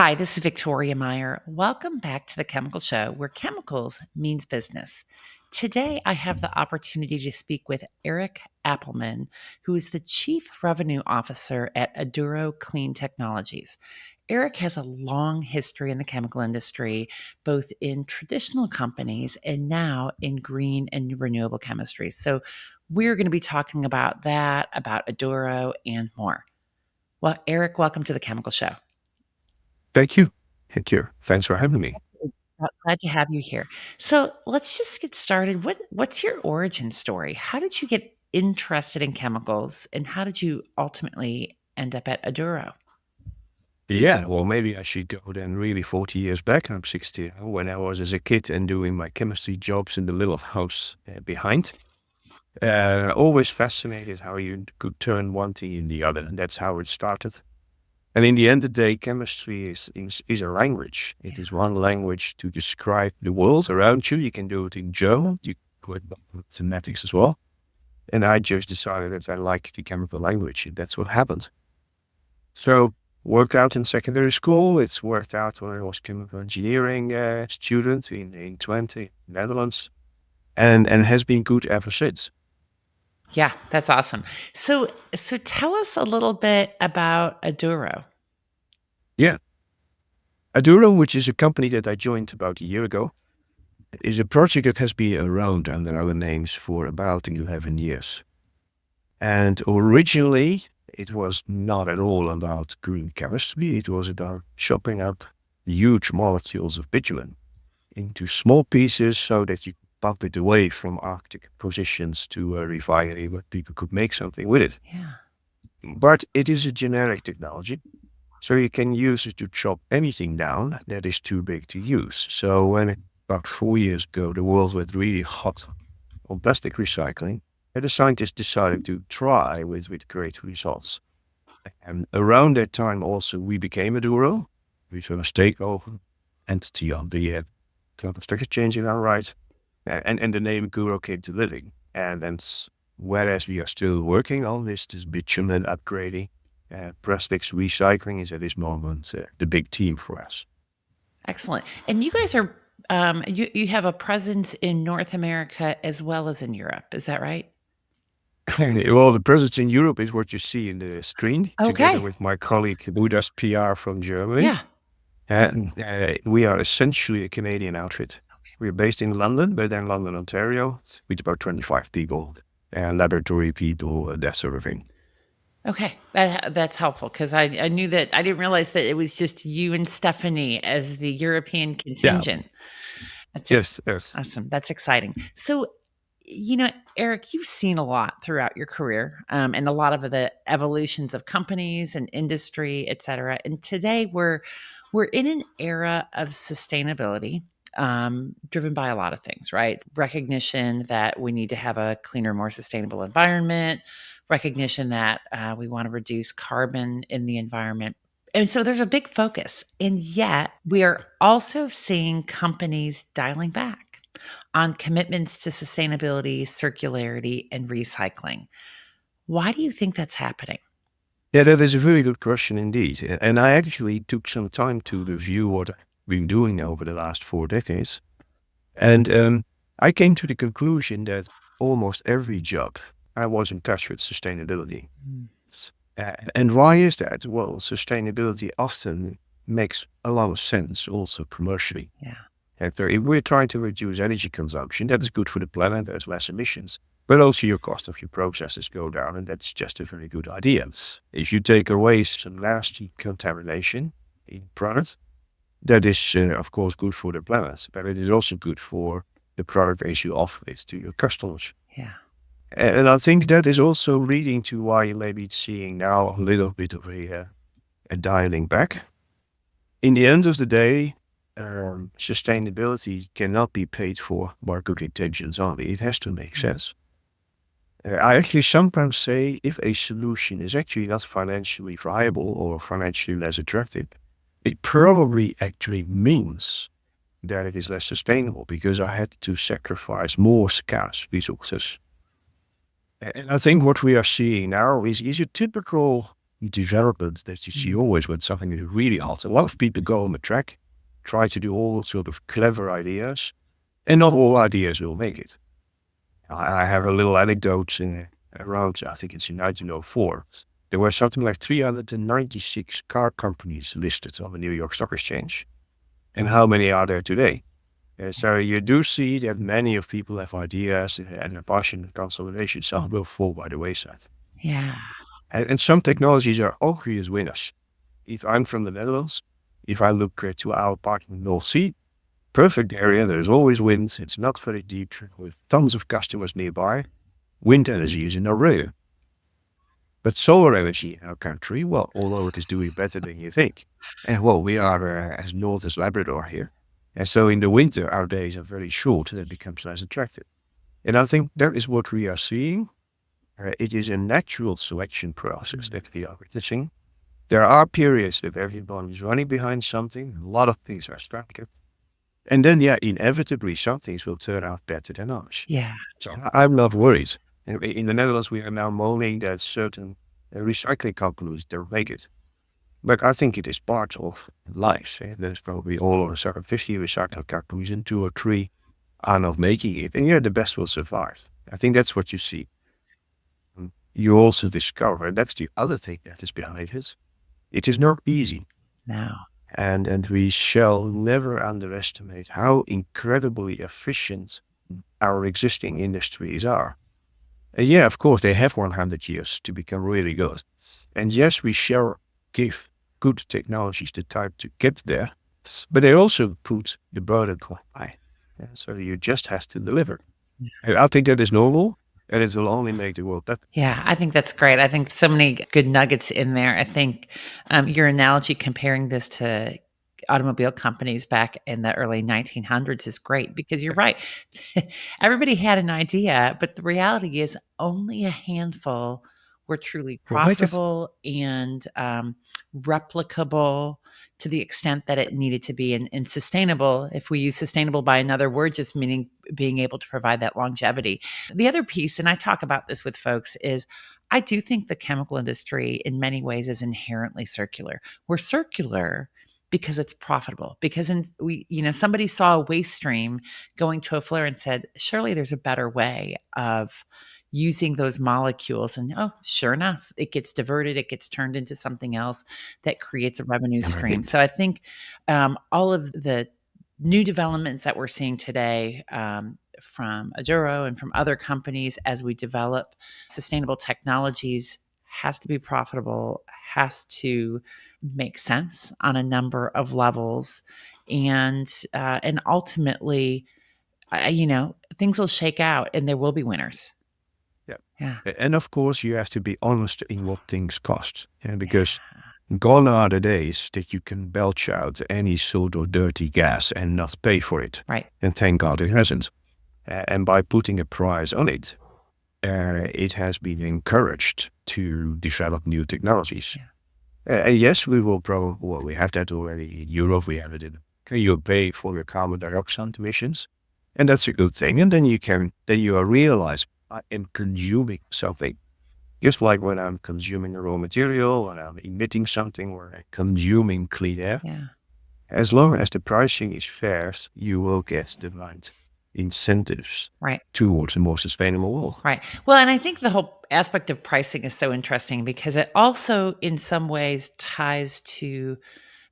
Hi, this is Victoria Meyer. Welcome back to the Chemical Show, where chemicals means business. Today, I have the opportunity to speak with Eric Appelman, who is the Chief Revenue Officer at Aduro Clean Technologies. Eric has a long history in the chemical industry, both in traditional companies and now in green and renewable chemistries. So, we're going to be talking about that, about Aduro, and more. Well, Eric, welcome to the Chemical Show. Thank you. Thank you. Thanks for having me. Glad to have you here. So let's just get started. What's your origin story? How did you get interested in chemicals, and how did you ultimately end up at Aduro? Yeah, well, maybe I should go then really 40 years back. I'm 60 now, when I was as a kid and doing my chemistry jobs in the little house behind. Always fascinated how you could turn one thing in the other, and that's how it started. And in the end of the day, chemistry is a language. It Yeah. is one language to describe the world around you. You can do it in German, you can do it in mathematics as well. And I just decided that I like the chemical language, and that's what happened. So worked out in secondary school. It's worked out when I was chemical engineering student in 20 Netherlands, and has been good ever since. Yeah, that's awesome. So tell us a little bit about Aduro. Yeah. Aduro, which is a company that I joined about a year ago, is a project that has been around under other names for about 11 years. And originally, it was not at all about green chemistry. It was about chopping up huge molecules of bitumen into small pieces so that you pump it away from Arctic positions to a refinery where people could make something with it. Yeah. But it is a generic technology, so you can use it to chop anything down that is too big to use. So when about 4 years ago, the world went really hot on plastic recycling, and the scientists decided to try with great results. And around that time also, we became a Duro, which was a takeover entity on the Toronto Stock Exchange in our right. And the name Duro came to living. And that's whereas we are still working on this bitumen upgrading, plastics recycling is at this moment the big team for us. Excellent. And you guys are you have a presence in North America as well as in Europe. Is that right? Well, the presence in Europe is what you see in the screen, together Okay. with my colleague who does PR from Germany. Yeah. We are essentially a Canadian outfit. We're based in London, but in London, Ontario, with about 25 people, and laboratory people, that sort of thing. Okay, that's helpful because I knew that I didn't realize that it was just you and Stephanie as the European Yeah. contingent. That's Yes. Yes. awesome. That's exciting. So, Eric, you've seen a lot throughout your career, and a lot of the evolutions of companies and industry, et cetera. And today we're in an era of sustainability, driven by a lot of things, right? Recognition that we need to have a cleaner, more sustainable environment, recognition that we want to reduce carbon in the environment. And so there's a big focus. And yet we are also seeing companies dialing back on commitments to sustainability, circularity, and recycling. Why do you think that's happening? Yeah, that is a very good question indeed. And I actually took some time to review what I've been doing over the last 4 decades. And I came to the conclusion that almost every job I was in touch with sustainability. Mm. And why is that? Well, sustainability often makes a lot of sense also commercially. Yeah. If we're trying to reduce energy consumption, that is good for the planet, there's less emissions. But also your cost of your processes go down, and that's just a very good idea. If you take away some nasty contamination in products, that is, of course, good for the planet, but it is also good for the product as you offer it to your customers. Yeah. And I think that is also leading to why you may be seeing now a little bit of a dialing back. In the end of the day, sustainability cannot be paid for by good intentions only. It has to make Mm. sense. I actually sometimes say if a solution is actually not financially viable or financially less attractive, it probably actually means that it is less sustainable because I had to sacrifice more scarce resources. And I think what we are seeing now is a typical development that you see always when something is really hot. A lot of people go on the track, try to do all sort of clever ideas, and not all ideas will make it. I have a little anecdote around, I think it's in 1904. There were something like 396 car companies listed on the New York Stock Exchange. And how many are there today? So you do see that many of people have ideas and a passion and consolidation. Some will fall by the wayside. Yeah. And some technologies are obvious winners. If I'm from the Netherlands, if I look to our partner North Sea, perfect area, there's always wind, it's not very deep, with tons of customers nearby. Wind energy is in our radar. But solar energy in our country, well, although it is doing better than you think, and well, we are as north as Labrador here. And so in the winter, our days are very short and it becomes less attractive. And I think that is what we are seeing. It is a natural selection process that we are witnessing. There are periods that everyone is running behind something. A lot of things are structured. And then, yeah, inevitably, some things will turn out better than others. Yeah. So I'm not worried. In the Netherlands, we are now moaning that certain recycling companies don't make it. But I think it is part of life. There's probably all of a sudden 50 recycling companies and 2 or 3 are not making it. And yeah, the best will survive. I think that's what you see. You also discover, and that's the other thing that is behind it. It is not easy. No. And we shall never underestimate how incredibly efficient our existing industries are. And yeah, of course, they have 100 years to become really good. And yes, we shall give good technologies the time to get there, but they also put the burden quite high. Yeah, so you just have to deliver. And I think that is normal, and it will only make the world better. Yeah, I think that's great. I think so many good nuggets in there. I think your analogy comparing this to automobile companies back in the early 1900s is great because you're right. Everybody had an idea, but the reality is only a handful were truly We'll make it. profitable and replicable to the extent that it needed to be, and sustainable. If we use sustainable by another word, just meaning being able to provide that longevity. The other piece, and I talk about this with folks, is I do think the chemical industry in many ways is inherently circular. We're circular because it's profitable, because somebody saw a waste stream going to a flare and said, surely there's a better way of using those molecules. And oh, sure enough, it gets diverted, it gets turned into something else that creates a revenue And I stream. think, So I think all of the new developments that we're seeing today, from Aduro and from other companies as we develop sustainable technologies, has to be profitable, has to make sense on a number of levels, and ultimately, things will shake out and there will be winners. yeah. Yeah, And of course, you have to be honest in what things cost. Because yeah, gone are the days that you can belch out any sort of dirty gas and not pay for it. right. And thank God it hasn't. And by putting a price on it, it has been encouraged to develop new technologies. Yeah, And yes, we will probably, well, we have that already in Europe. We have it in, you pay for your carbon dioxide emissions. And that's a good thing. And then you are realize I am consuming something. Just like when I'm consuming a raw material, when I'm emitting something, or I'm consuming clean air. yeah, As long as the pricing is fair, you will get the right incentives right. towards a more sustainable world. Right. Well, and I think the whole aspect of pricing is so interesting because it also, in some ways, ties to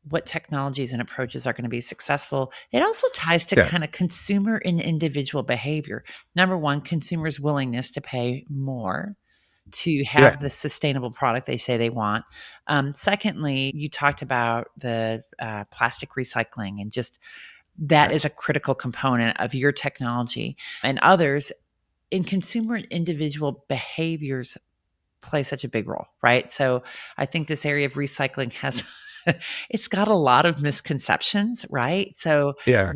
what technologies and approaches are going to be successful. It also ties to Yeah, kind of consumer and individual behavior. Number one, consumers' willingness to pay more to yeah, have the sustainable product they say they want. Secondly, you talked about the plastic recycling, and just that is yes, a critical component of your technology and others in consumer and individual behaviors play such a big role, right? So I think this area of recycling has it's got a lot of misconceptions, right? So yeah,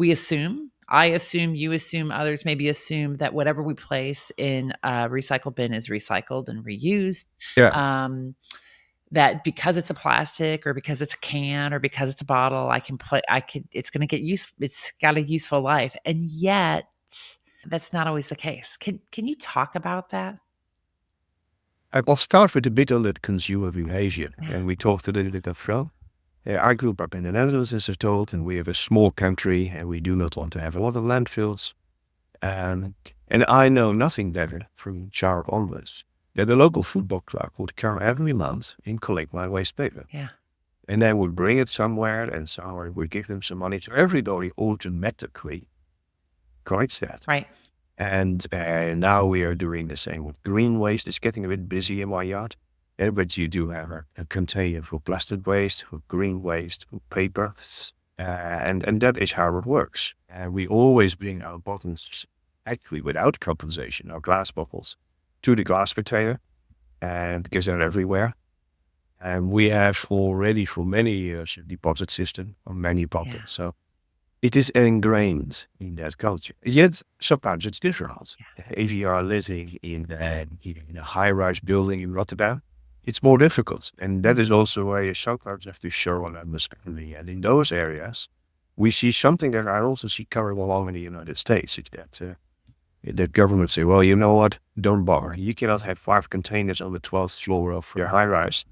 I assume, you assume, others maybe assume that whatever we place in a recycle bin is recycled and reused. yeah, Um, that because it's a plastic or because it's a can or because it's a bottle, it's going to get use, it's got a useful life. And yet that's not always the case. Can you talk about that? I'll start with a bit on the consumer behavior, Yeah. and we talked a little bit up front. I grew up in the Netherlands, as I told, and we have a small country, and we do not want to have a lot of landfills. And I know nothing better from child onwards that the local football club would come every month and collect my waste paper. Yeah. And they would bring it somewhere, and somewhere would give them some money. So everybody automatically collects that. Right. And now we are doing the same with green waste. It's getting a bit busy in my yard. But you do have a container for plastic waste, for green waste, for paper. And that is how it works. We always bring our bottles, actually without compensation, our glass bottles, to the glass container, and because they're everywhere. And we have already for many years a deposit system on many bottles. Yeah. So it is ingrained in that culture. Yet sometimes it's different. If you are living in a high-rise building in Rotterdam, it's more difficult. And that is also where you sometimes have to show an understanding. And in those areas, we see something that I also see coming along in the United States. Is that the government say, well, you know what? Don't bother. You cannot have 5 containers on the 12th floor of your high-rise.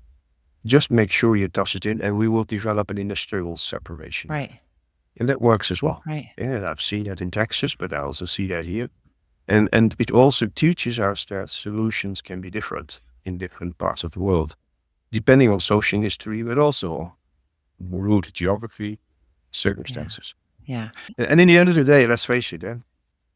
Just make sure you toss it in, and we will develop an industrial separation. Right. And that works as well. Right. And I've seen that in Texas, but I also see that here. And it also teaches us that solutions can be different in different parts of the world, depending on social history, but also root geography, circumstances. Yeah. And in the end of the day, let's face it,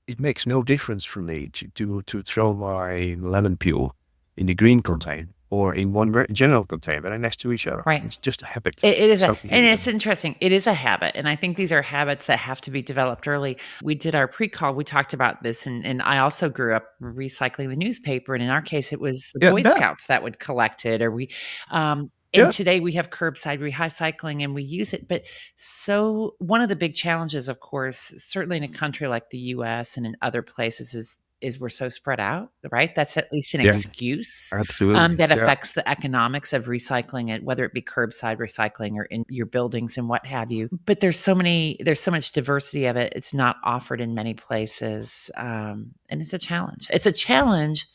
it makes no difference for me to throw my lemon peel in the green container or in one general container. They're next to each other. Right. It's just a habit. It is, and Something you it's do. interesting. It is a habit, and I think these are habits that have to be developed early. We did our pre-call. We talked about this, and I also grew up recycling the newspaper, and in our case, it was the Yeah, Boy yeah, Scouts that would collect it, or we. And yeah, today we have curbside recycling, and we use it. But so one of the big challenges, of course, certainly in a country like the U.S. and in other places, is we're so spread out, right? That's at least an yeah, excuse absolutely. that Yeah, affects the economics of recycling it, whether it be curbside recycling or in your buildings and what have you. But there's so much diversity of it. It's not offered in many places, and it's a challenge. It's a challenge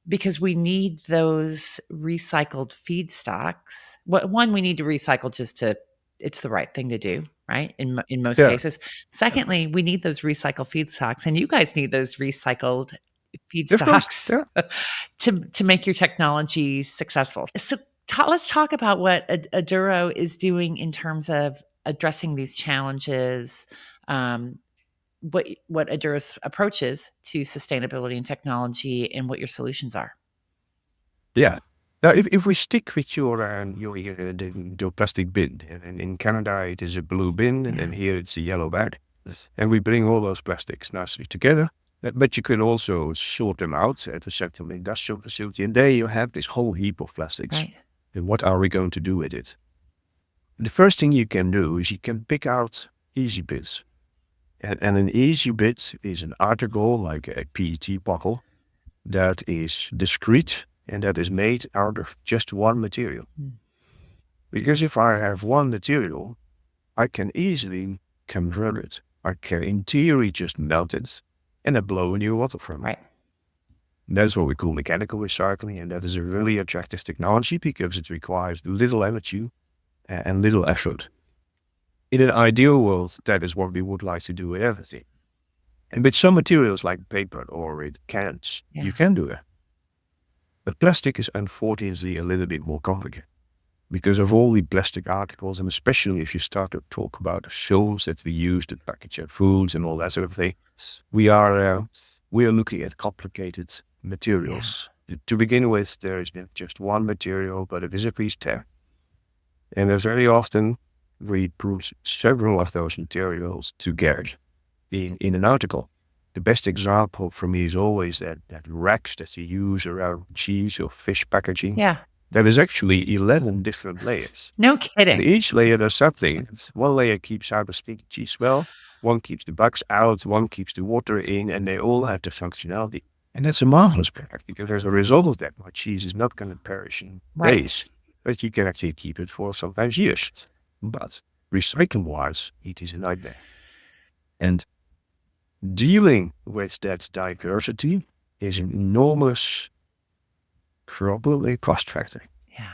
because we need those recycled feedstocks. One, we need to recycle just to. It's the right thing to do, right? In most yeah, cases. Secondly, we need those recycled feedstocks, and you guys need those recycled of course. feedstocks Yeah. to make your technology successful. So let's talk about what Aduro is doing in terms of addressing these challenges. What Aduro's approach is to sustainability and technology, and what your solutions are. Yeah. Now, if we stick with your plastic bin, and in Canada it is a blue bin, and Yeah. then here it's a yellow bag, and we bring all those plastics nicely together. But you can also sort them out at a certain industrial facility, and there you have this whole heap of plastics. Right. And what are we going to do with it? The first thing you can do is you can pick out easy bits. And an easy bit is an article like a PET bottle that is discrete and that is made out of just one material. Mm. Because if I have one material, I can easily convert it. I can, in theory, just melt it and then blow a new bottle from it. Right. That's what we call mechanical recycling, and that is a really attractive technology because it requires little energy and little effort. In an ideal world, that is what we would like to do with everything. And with some materials like paper or with cans, Yeah. you can do that. But plastic is unfortunately a little bit more complicated because of all the plastic articles, and especially if you start to talk about the films that we use to package our foods and all that sort of thing, we are looking at complicated materials. Yeah. To begin with, there is not just one material, but it is a piece tear. And very often we put several of those materials together in an article. The best example for me is always that racks that you use around cheese or fish packaging. Yeah. There is actually 11 different layers. No kidding. And each layer does something. One layer keeps out the sticky cheese well, one keeps the bugs out, one keeps the water in, and they all have the functionality. And that's a marvelous product because as a result of that, my cheese is not going to perish in days, but you can actually keep it for sometimes years. But recycling-wise, it is a nightmare. And dealing with that diversity is an enormous Probably prospecting. Yeah.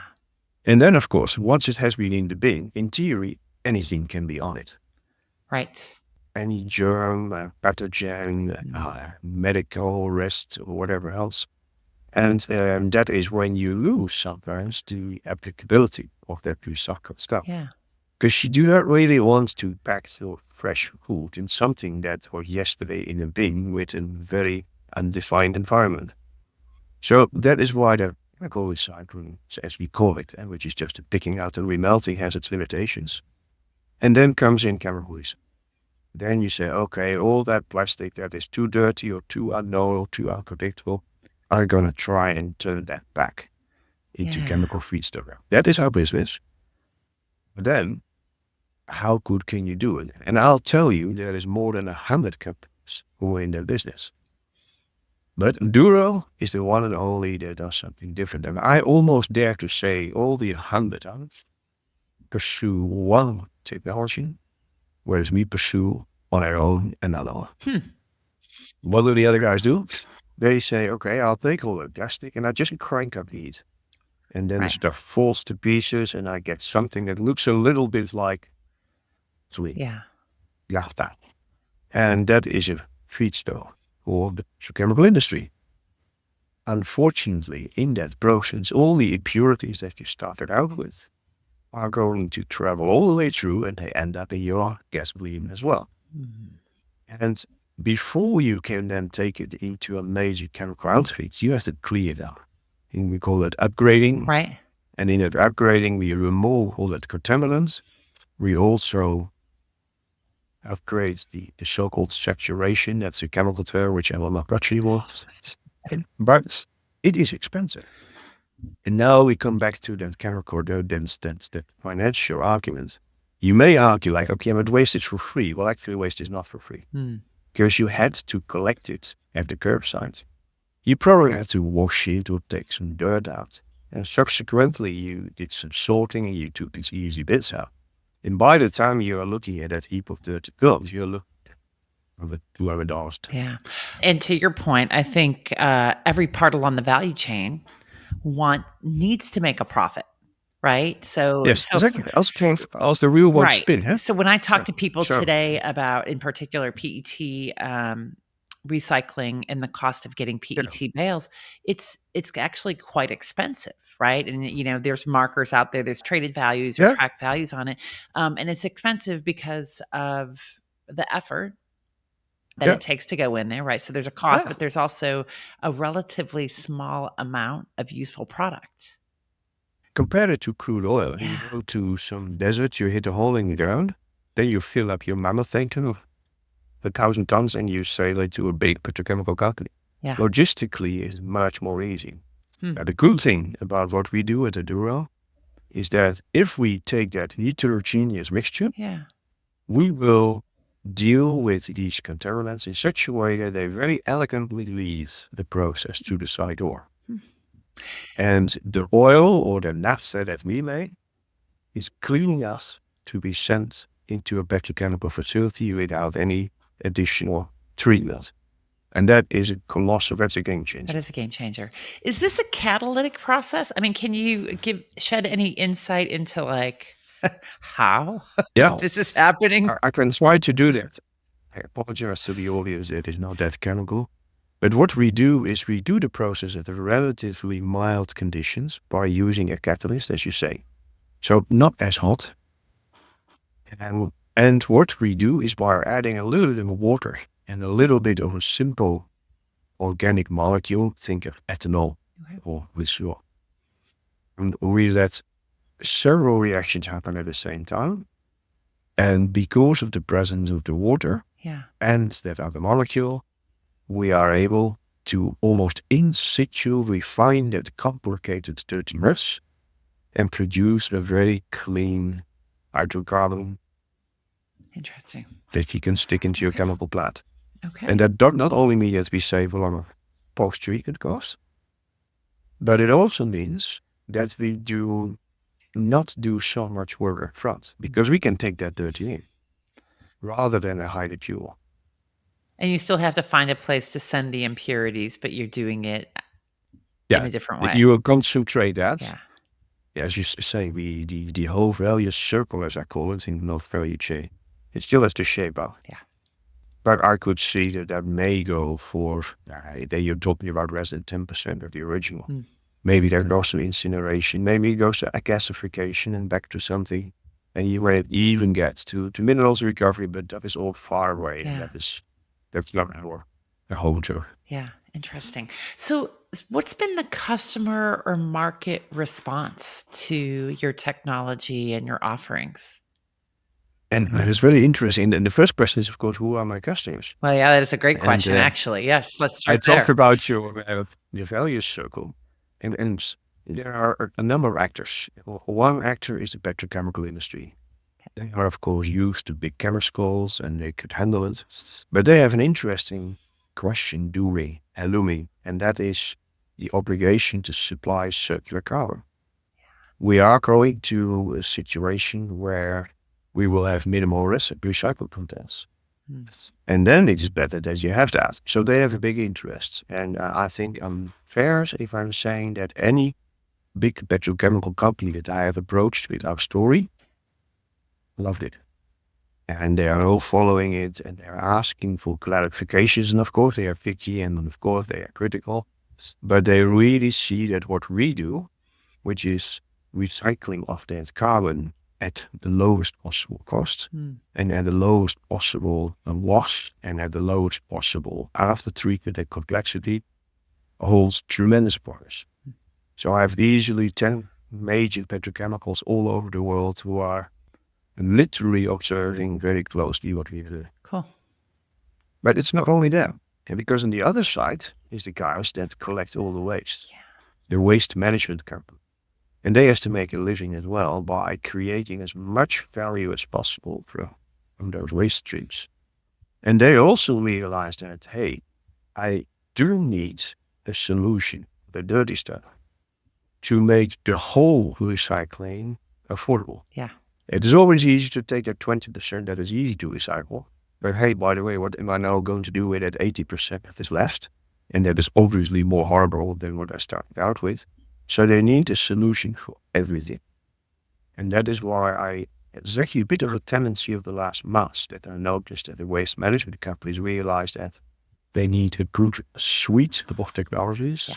And then, of course, once it has been in the bin, in theory, anything can be on it. Right. Any germ, pathogen, medical risk, or whatever else. And that is when you lose sometimes the applicability of that recycled stuff. Yeah. Because you do not really want to pack your fresh food in something that was yesterday in a bin with a very undefined environment. So that is why the chemical recycling, as we call it, which is just picking out and remelting, has its limitations. And then comes in chemical recycling. Then you say, okay, all that plastic that is too dirty or too unknown or too unpredictable, I'm going to try and turn that back into Yeah. chemical feedstock. That is our business. But then, how good can you do it? And I'll tell you, there is more than 100 companies who are in that business. But Duro is the one and only that does something different. And I almost dare to say all the 100 others pursue one technology, whereas we pursue on our own another one. What do the other guys do? They say, okay, I'll take all the plastic and I just crank up the heat. And then the Right. stuff falls to pieces and I get something that looks a little bit like sweet. Yeah. Yachta. And that is a feedstock for the chemical industry. Unfortunately, in that process, all the impurities that you started out with are going to travel all the way through and they end up in your gasoline as well. And before you can then take it into a major chemical outfit, you have to clear it out. And we call it upgrading. Right. And in that upgrading, we remove all that contaminants. We also upgrade the so-called saturation. That's a chemical term, which I will not touch anymore. But it is expensive. And now we come back to that chemical, that financial argument. You may argue like, okay, but waste is for free. Well, actually, waste is not for free. Because you had to collect it at the curbside. You probably had to wash it or take some dirt out. And subsequently, you did some sorting and you took these easy bits out. And by the time you are looking at that heap of dirty gums, you're looking at the $200. Yeah. And to your point, I think every part along the value chain needs to make a profit, right? So, Yes, so exactly. Als the real one right. spin, huh? So when I talk to people So, today about, in particular, PET recycling and the cost of getting yeah, PET bales, it's actually quite expensive, right? And there's markers out there, there's traded values or yeah, track values on it, and it's expensive because of the effort that yeah, it takes to go in there, right? So there's a cost, yeah. but there's also a relatively small amount of useful product. Compare it to crude oil. You Yeah, go to some desert, you hit a hole in the ground, then you fill up your mammoth tank of 1,000 tons and you sail it to a big petrochemical company. yeah. Logistically, it's much more easy. Hmm. Now, the good thing about what we do at Aduro is that if we take that heterogeneous mixture, Yeah, we will deal with these contaminants in such a way that they very elegantly lead the process to the side door. And the oil or the naphtha that we make is cleaning us to be sent into a petrochemical facility without any additional treatment. And that is a colossal, that's a game that changer. is a game changer. Is this a catalytic process? I mean, can you shed any insight into like how Yeah, this is happening? I can try to do that. I apologize to the audience, it is not that chemical. But what we do is we do the process at relatively mild conditions by using a catalyst, as you say. So not as hot. And what we do is by adding a little bit of water and a little bit of a simple organic molecule, think of ethanol Okay. or glycerol. And we let several reactions happen at the same time. And because of the presence of the water Yeah. and that other molecule, we are able to almost in situ refine that complicated dirty mess and produce a very clean hydrocarbon Interesting. that you can stick into your Okay. chemical plant. Okay. And that does not only mean that we save a lot of post-treatment costs, but it also means that we do not do so much work up front because we can take that dirty in rather than a hide fuel. And you still have to find a place to send the impurities, but you're doing it in Yeah, a different way. you will concentrate that. Yeah. Yeah, as you say, the whole value circle, as I call it, in the value chain, it still has to shape out. Yeah. But I could see that that may go for, then you're talking about less than 10% of the original. Mm. Maybe there's also incineration. Maybe it goes to gasification and back to something. And you may even get to minerals recovery, but that is all far away. And Yeah. that's not our whole job. Yeah. Interesting. So, what's been the customer or market response to your technology and your offerings? And it's really interesting. And the first question is, of course, who are my customers? Well, yeah, that is a great And question, actually. Yes, let's I start talked there. about your the value circle, and there are a number of actors. One actor is the petrochemical industry. They are, of course, used to big chemicals and they could handle it. But they have an interesting question, Lumi, and that is the obligation to supply circular carbon. We are going to a situation where we will have minimal recycled contents. Mm. And then it's better that you have that. So they have a big interest. And I think I'm fair if I'm saying that any big petrochemical company that I have approached with our story loved it. And they are all following it and they're asking for clarifications. And of course, they are picky and of course, they are critical. But they really see that what we do, which is recycling of that carbon at the lowest possible cost Mm. and at the lowest possible loss and at the lowest possible after treatment and complexity, holds tremendous promise. So I have easily 10 major petrochemicals all over the world who are literally observing very closely what we do. Cool. But it's not only that, because on the other side is the guys that collect all the waste, Yeah. the waste management company. And they have to make a living as well by creating as much value as possible from those waste streams. And they also realize that, hey, I do need a solution, the dirty stuff, to make the whole recycling affordable. Yeah. It is always easy to take that 20% that is easy to recycle. But hey, by the way, what am I now going to do with that 80% that is left? And that is obviously more horrible than what I started out with. So they need a solution for everything. And that is why it's actually a bit of a tendency of the last months that I noticed that the waste management companies realized that they need a good suite of technologies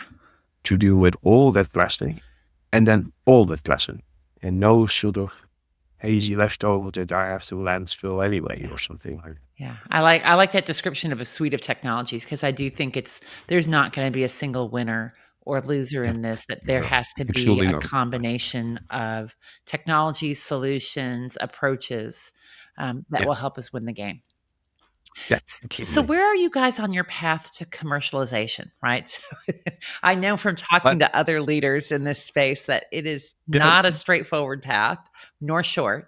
to deal with all that plastic and then all that plastic and no sort of hazy leftover that I have to landfill anyway or something like that. Yeah. I like that description of a suite of technologies because I do think there's not going to be a single winner or loser Yeah. in this, that there No, has to be absolutely a not. combination of technologies, solutions, approaches that Yeah, will help us win the game. yeah, So absolutely. where are you guys on your path to commercialization, right? So I know from talking But to other leaders in this space that it is yeah, not a straightforward path nor short.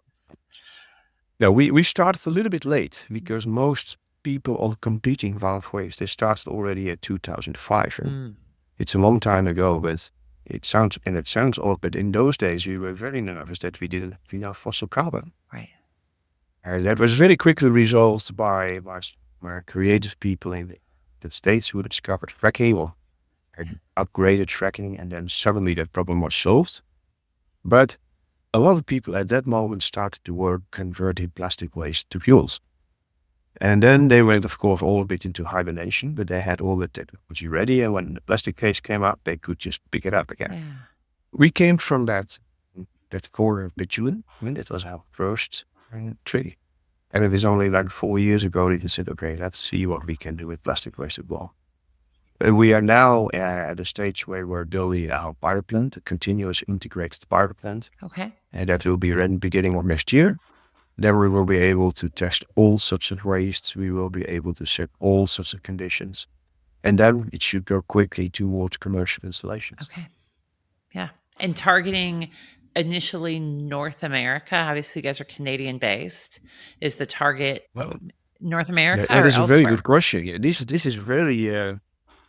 no, we started a little bit late because most people on competing valve waste, they started already at 2005. And Mm, it's a long time ago, but it sounds odd, but in those days we were very nervous that we didn't have enough fossil carbon. right. That was very quickly resolved by creative people in the States who discovered fracking or had upgraded fracking, and then suddenly that problem was solved. But a lot of people at that moment started to work converting plastic waste to fuels. And then they went, of course, all a bit into hibernation, but they had all the technology ready. And when the plastic case came up, they could just pick it up again. Yeah. We came from that core of bitumen. I mean, it was our first tree. And it is only like 4 years ago that we said, okay, let's see what we can do with plastic waste as well. We are now at a stage where we're building our pilot plant, a continuous integrated pilot plant, Okay. and that will be ready beginning of next year. Then we will be able to test all sorts of wastes. We will be able to set all sorts of conditions. And then it should go quickly towards commercial installations. Okay. Yeah. And targeting initially North America. Obviously, you guys are Canadian based. Is the target Well, North America that or is a very good elsewhere? question. Yeah, this is very, here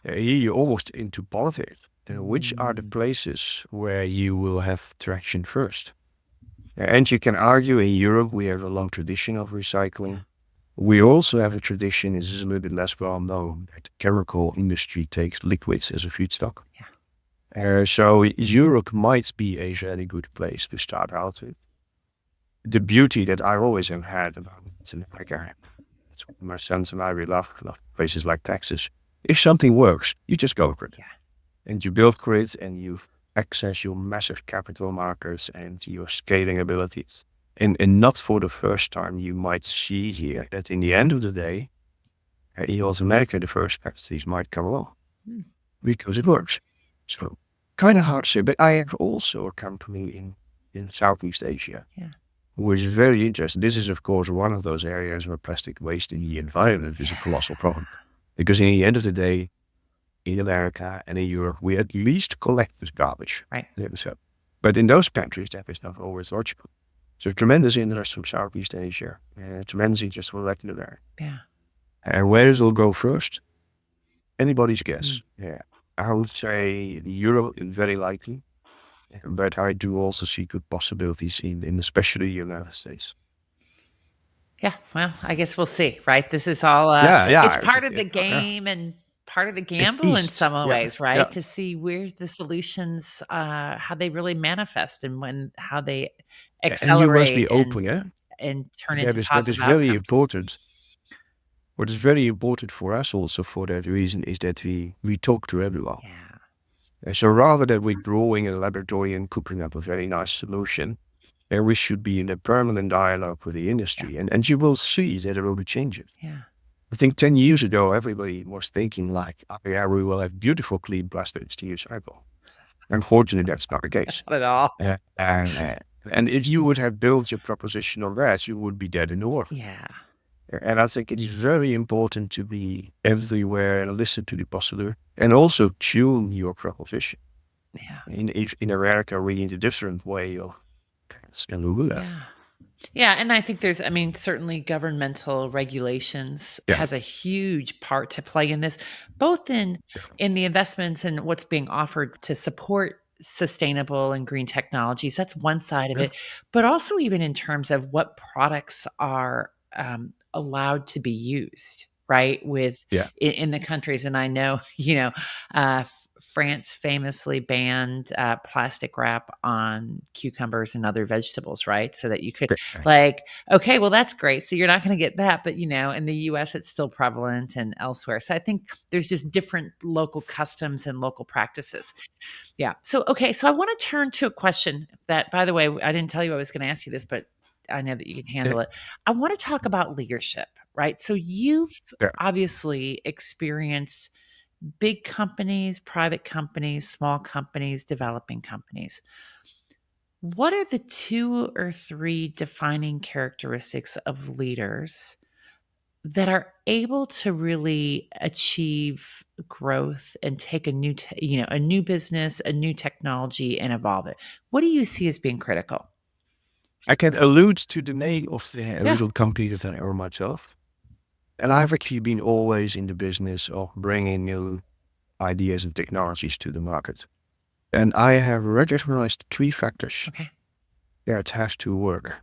you're almost into politics. Which are the Mm, places where you will have traction first? And you can argue in Europe, we have a long tradition of yeah. recycling. We also have a tradition, this is a little bit less well known, that the chemical industry takes liquids as a feedstock. Yeah. So Europe might be a very good place to start out with. The beauty that I always have had about Latin America, it's what my sons and I really love places like Texas. If something works, you just go for it. Yeah. And you build for it and you access your massive capital markets and your scaling abilities. And not for the first time, you might see here that in the end of the day, in North America, the first capacities might come along Mm. because it works. So kind of hard to say, but I have also a company in Southeast Asia Yeah. who is very interested. This is, of course, one of those areas where plastic waste in the environment is a Yeah. colossal problem. Because in the end of the day, in America and in Europe, we at least collect this garbage. Right. So, but in those countries, that is not always logical. So tremendous interest from Southeast Asia, tremendous interest from Latin America. Yeah. And where it will go first? Anybody's guess. Mm. Yeah. I would say Europe is very likely, but I do also see good possibilities in especially the United States. Yeah, well, I guess we'll see, right? This is all, Yeah, it's yeah, part of the yeah. game and part of the At gamble in least, some yeah, ways, yeah. right? To see where the solutions, how they really manifest and how they And you must accelerate be open, yeah. and turn That into is positive very outcomes. important. What is very important for us also for that reason is that we talk to everyone. Yeah, So rather than withdrawing in a laboratory and cooking up a very nice solution, we should be in a permanent dialogue with the yeah, industry. And you will see that there will be changes. yeah. I think 10 years ago, everybody was thinking like, oh, yeah, we will have beautiful clean plastics to recycle. Unfortunately, that's not the case. Not at all. And if you would have built your proposition on that, you would be dead in the water. Yeah, And I think it is very important to be everywhere and listen to the possibility and also tune your proposition. yeah, In America, we need a different way of do that. yeah. Yeah, and I think I mean, certainly governmental regulations Yeah. has a huge part to play in this, both in the investments and what's being offered to support sustainable and green technologies. That's one side of Yeah. it, but also even in terms of what products are allowed to be used, right? Yeah. In the countries, and I know, France famously banned plastic wrap on cucumbers and other vegetables, right? So that you could Okay. like, okay, well, that's great. So you're not going to get that. But, in the US, it's still prevalent and elsewhere. So I think there's just different local customs and local practices. Yeah. So, okay. So I want to turn to a question that, by the way, I didn't tell you I was going to ask you this, but I know that you can Yeah. handle it. I want to talk about leadership, right? So you've Yeah. obviously experienced big companies, private companies, small companies, developing companies. What are the 2 or 3 defining characteristics of leaders that are able to really achieve growth and take a new business, a new technology and evolve it? What do you see as being critical? I can allude to the name of the Yeah. original company that I own myself. And I've actually been always in the business of bringing new ideas and technologies to the market. And I have recognized 3 factors Okay. that has to work.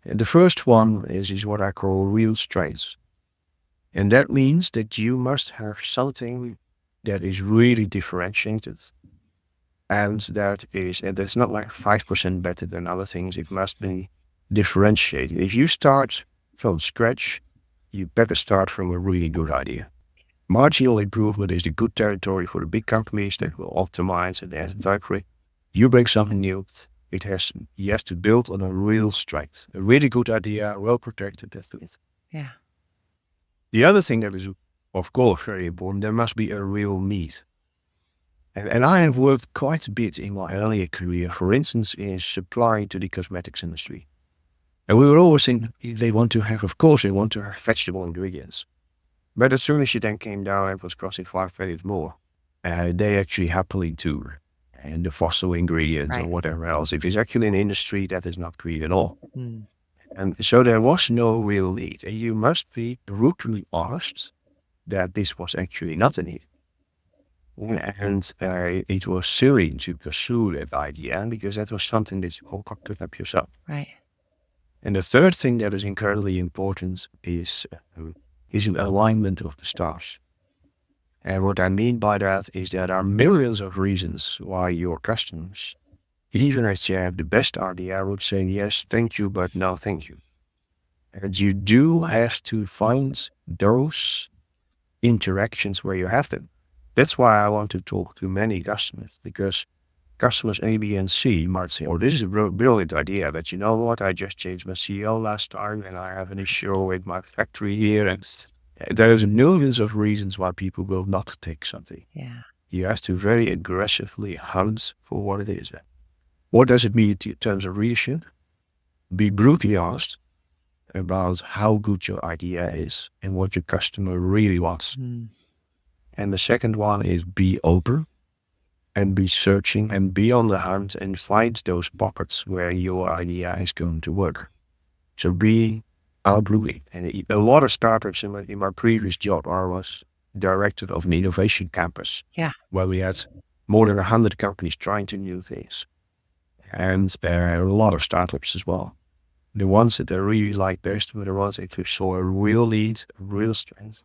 And the first one is what I call real strengths. And that means that you must have something that is really differentiated. And that's not like 5% better than other things. It must be differentiated. If you start from scratch, you better start from a really good idea. Marginal improvement is the good territory for the big companies that will optimize and add time. You bring something new. You have to build on a real strength, a really good idea, well protected. That's it. Yeah. The other thing that is, of course, very important, there must be a real need. And I have worked quite a bit in my earlier career, for instance, in supplying to the cosmetics industry. And we were always saying they want to have vegetable ingredients. But as soon as she then came down and was crossing 5 more, they actually happily do. And the fossil ingredients or Right. whatever else. If it's actually an industry that is not green at all. Mm. And so there was no real need. And you must be brutally honest that this was actually not a need. And it was silly to pursue that idea because that was something that you all could up yourself. Right. And the third thing that is incredibly important is an alignment of the stars. And what I mean by that is there are millions of reasons why your customers, even if you have the best idea, would say yes, thank you, but no, thank you. And you do have to find those interactions where you have them. That's why I want to talk to many customers, because customers A, B, and C might say, oh, this is a brilliant idea, but you know what? I just changed my CEO last time and I have an issue with my factory here. And there's millions of reasons why people will not take something. Yeah. You have to very aggressively hunt for what it is. What does it mean in terms of leadership? Be brutally honest about how good your idea is and what your customer really wants. Mm. And the second one is be open and be searching and be on the hunt and find those pockets where your idea is going to work. So be outblue. And a lot of startups in my previous job, I was director of an innovation campus. Yeah. Where we had more than 100 companies trying to new things. And there are a lot of startups as well. The ones that I really like best were the ones that saw a real lead, a real strength,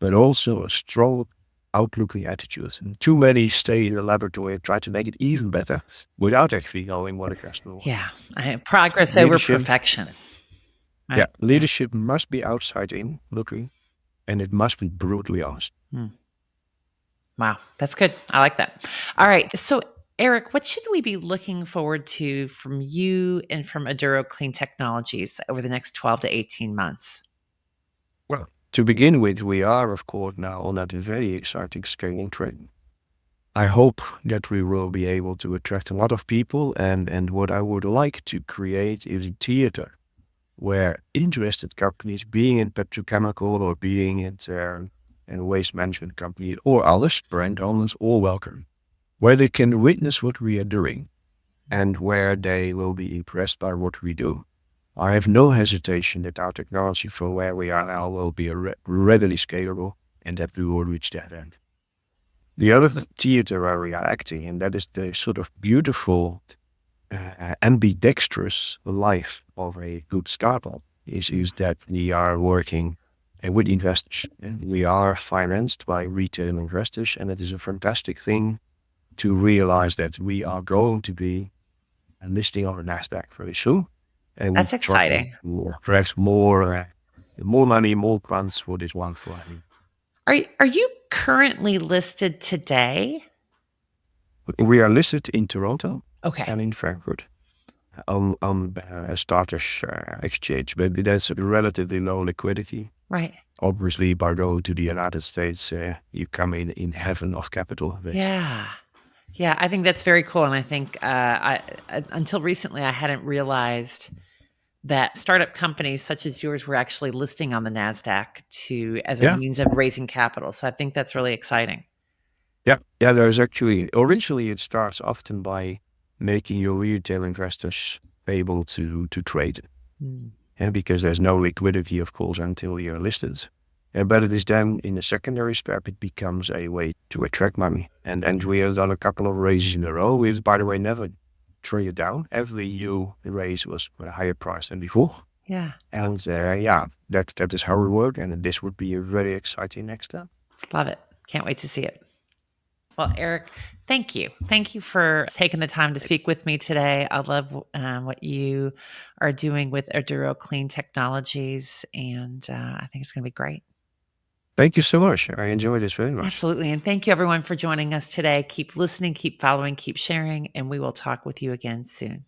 but also a strong outlooking attitude. And too many stay in the laboratory and try to make it even better without actually knowing what a customer wants. Yeah. Progress over Leadership, perfection. Right? yeah, leadership must be outside in looking, and it must be brutally honest. Wow, that's good. I like that. All right. So, Eric, what should we be looking forward to from you and from Aduro Clean Technologies over the next 12 to 18 months? Well, to begin with, we are, of course, now on that very exciting scaling trend. I hope that we will be able to attract a lot of people, and what I would like to create is a theater where interested companies, being in petrochemical or being in waste management company or others, brand owners, all welcome, where they can witness what we are doing and where they will be impressed by what we do. I have no hesitation that our technology from where we are now will be readily scalable and that we will reach that end. The other theater where we are acting, and that is the sort of beautiful ambidextrous life of a good startup, is that we are working with investors. And we are financed by retail investors, and it is a fantastic thing to realize that we are going to be listing on the NASDAQ very soon. And we That's try exciting. perhaps more money, more funds for this one for having. Are you currently listed today? We are listed in Toronto Okay. and in Frankfurt on a starters exchange, but that's a relatively low liquidity. Right. Obviously, by going to the United States, you come in heaven of capital. Yeah. Yeah, I think that's very cool. And I think until recently, I hadn't realized that startup companies such as yours were actually listing on the NASDAQ as a Yeah, means of raising capital. So I think that's really exciting. yeah, yeah. There's actually originally it starts often by making your retail investors able to trade, Mm. and because there's no liquidity, of course, until you're listed. But it is then in the secondary step, it becomes a way to attract money. And we have done a couple of raises in a row. We've, by the way, never traded down. Every new raise was at a higher price than before. Yeah. And yeah, that is how we work. And this would be a very exciting next step. Love it. Can't wait to see it. Well, Eric, thank you. Thank you for taking the time to speak with me today. I love what you are doing with Aduro Clean Technologies, and I think it's going to be great. Thank you so much. I enjoyed this very much. Absolutely. And thank you, everyone, for joining us today. Keep listening, keep following, keep sharing, and we will talk with you again soon.